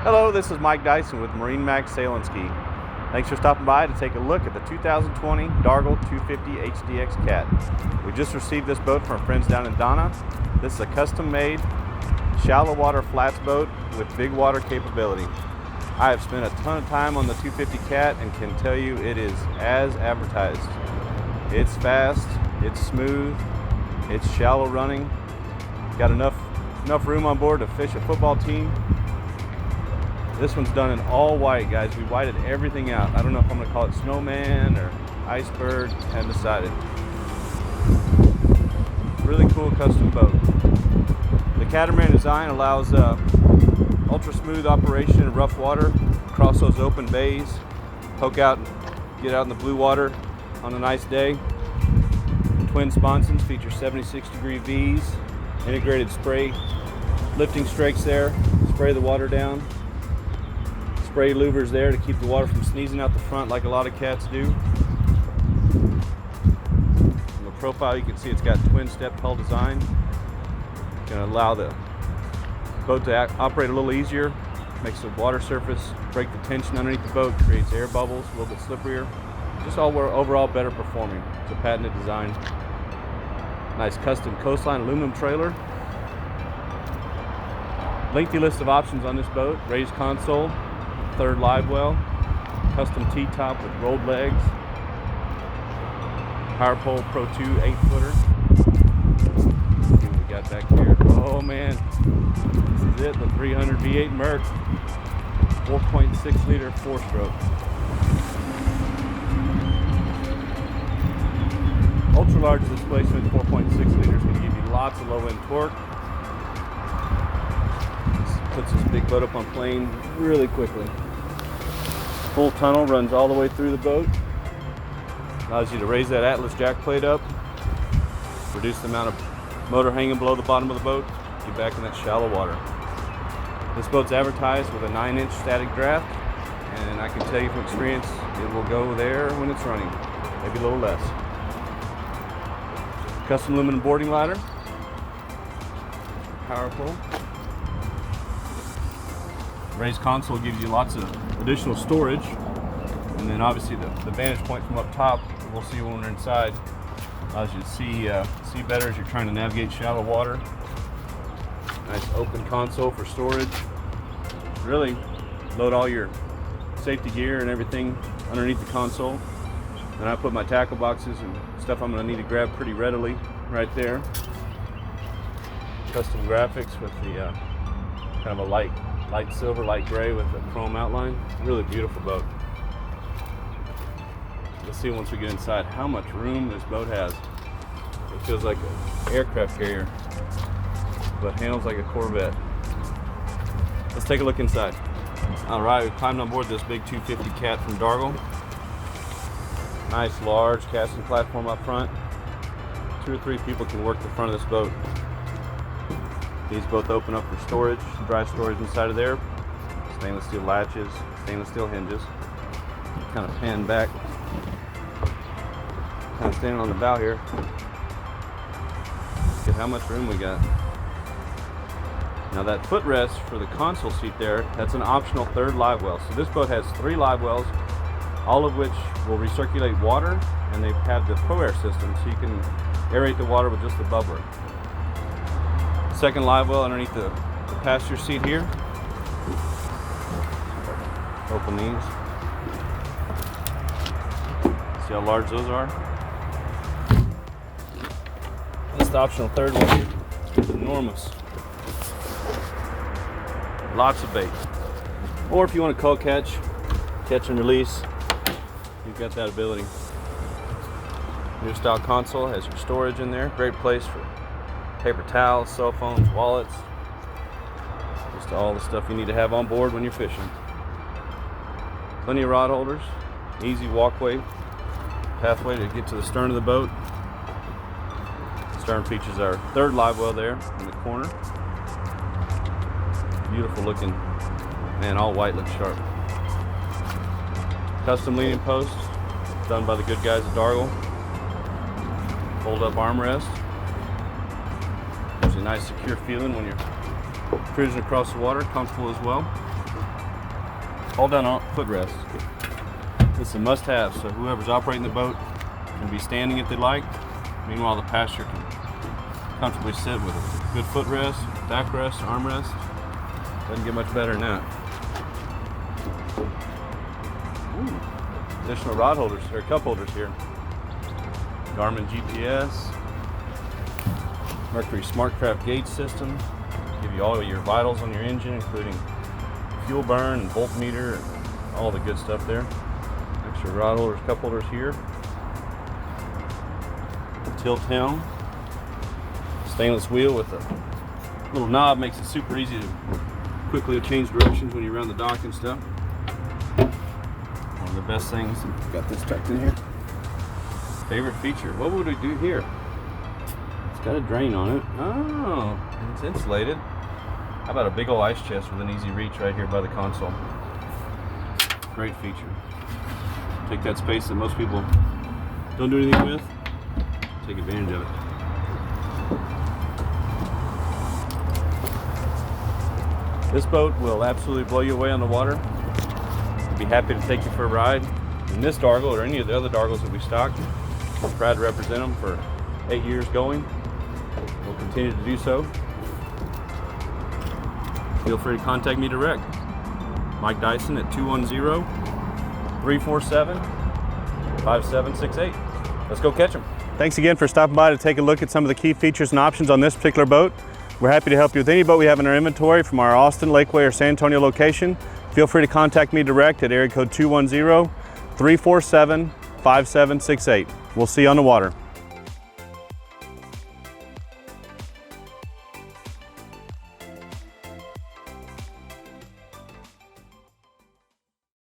Hello, this is Mike Dyson with Marine Max Sail and Ski. Thanks for stopping by to take a look at the 2020 Dargel 250 HDX Cat. We just received this boat from our friends down in Donna. This is a custom-made shallow water flats boat with big water capability. I have spent a ton of time on the 250 Cat and can tell you it is as advertised. It's fast, it's smooth, it's shallow running, got enough room on board to fish a football team. This one's done in all white, guys. We whited everything out. I don't know if I'm gonna call it snowman or iceberg, haven't decided. Really cool custom boat. The catamaran design allows ultra smooth operation in rough water, across those open bays, poke out and get out in the blue water on a nice day. Twin sponsons feature 76-degree V's, integrated spray lifting strakes there, spray the water down. Spray louvers there to keep the water from sneezing out the front like a lot of cats do. From the profile you can see it's got twin step hull design. Going to allow the boat to operate a little easier, makes the water surface break the tension underneath the boat, creates air bubbles, a little bit slipperier. Just all overall better performing. It's a patented design. Nice custom coastline aluminum trailer. Lengthy list of options on this boat. Raised console, third live well, custom T-top with rolled legs, Power Pole Pro 2 8-footer. Let's see what we got back here. Oh man, this is it, the 300 V8 Merc, 4.6 liter 4-stroke. Ultra large displacement, 4.6 liters, going to give you lots of low end torque. Puts this big boat up on plane really quickly. Full tunnel runs all the way through the boat. Allows you to raise that Atlas jack plate up, reduce the amount of motor hanging below the bottom of the boat, get back in that shallow water. This boat's advertised with a 9-inch static draft, and I can tell you from experience it will go there when it's running, maybe a little less. Custom aluminum boarding ladder, powerful. Raised console gives you lots of additional storage, and then obviously the vantage point from up top, we'll see when we're inside, allows you to see better as you're trying to navigate shallow water. Nice open console for storage. Really load all your safety gear and everything underneath the console. And I put my tackle boxes and stuff I'm going to need to grab pretty readily right there. Custom graphics with the kind of a light silver, light gray with a chrome outline. Really beautiful boat. Let's see once we get inside how much room this boat has. It feels like an aircraft carrier, but handles like a Corvette. Let's take a look inside. All right, we've climbed on board this big 250 Cat from Dargel. Nice large casting platform up front. 2 or 3 people can work the front of this boat. These both open up for storage, dry storage inside of there. Stainless steel latches, stainless steel hinges. Kind of pan back. Kind of standing on the bow here. Look at how much room we got. Now that footrest for the console seat there, that's an optional 3rd live well. So this boat has 3 live wells, all of which will recirculate water, and they have the Pro Air system, so you can aerate the water with just the bubbler. Second live well underneath the passenger seat here. Open these. See how large those are? This is the optional 3rd one. It's enormous. Lots of bait. Or if you want to cold catch and release, you've got that ability. New style console has your storage in there. Great place for paper towels, cell phones, wallets, just all the stuff you need to have on board when you're fishing. Plenty of rod holders, easy walkway, pathway to get to the stern of the boat. Stern features our 3rd live well there in the corner. Beautiful looking, man, all white, looks sharp. Custom leaning posts done by the good guys at Dargel. Fold up armrest. Gives you a nice secure feeling when you're cruising across the water, comfortable as well. all done on footrest. This is a must-have, so whoever's operating the boat can be standing if they like. Meanwhile, the passenger can comfortably sit with a good footrest, backrest, armrest. Doesn't get much better than that. Ooh, additional rod holders, or cup holders here. Garmin GPS, Mercury SmartCraft gauge system. Give you all of your vitals on your engine, including fuel burn and voltmeter and all the good stuff there. Extra rod holders, cup holders here. Tilt helm. Stainless wheel with a little knob, makes it super easy to quickly change directions when you're around the dock and stuff. One of the best things. Got this tucked in here. Favorite feature. What would we do here? It's got a drain on it. Oh, it's insulated. How about a big old ice chest with an easy reach right here by the console? Great feature. Take that space that most people don't do anything with. Take advantage of it. This boat will absolutely blow you away on the water. We'd be happy to take you for a ride in this Dargel or any of the other Dargels that we stock. We're proud to represent them for 8 years going. We'll continue to do so. Feel free to contact me direct. Mike Dyson at 210-347-5768. Let's go catch them. Thanks again for stopping by to take a look at some of the key features and options on this particular boat. We're happy to help you with any boat we have in our inventory from our Austin, Lakeway, or San Antonio location. Feel free to contact me direct at area code 210-347-5768. We'll see you on the water.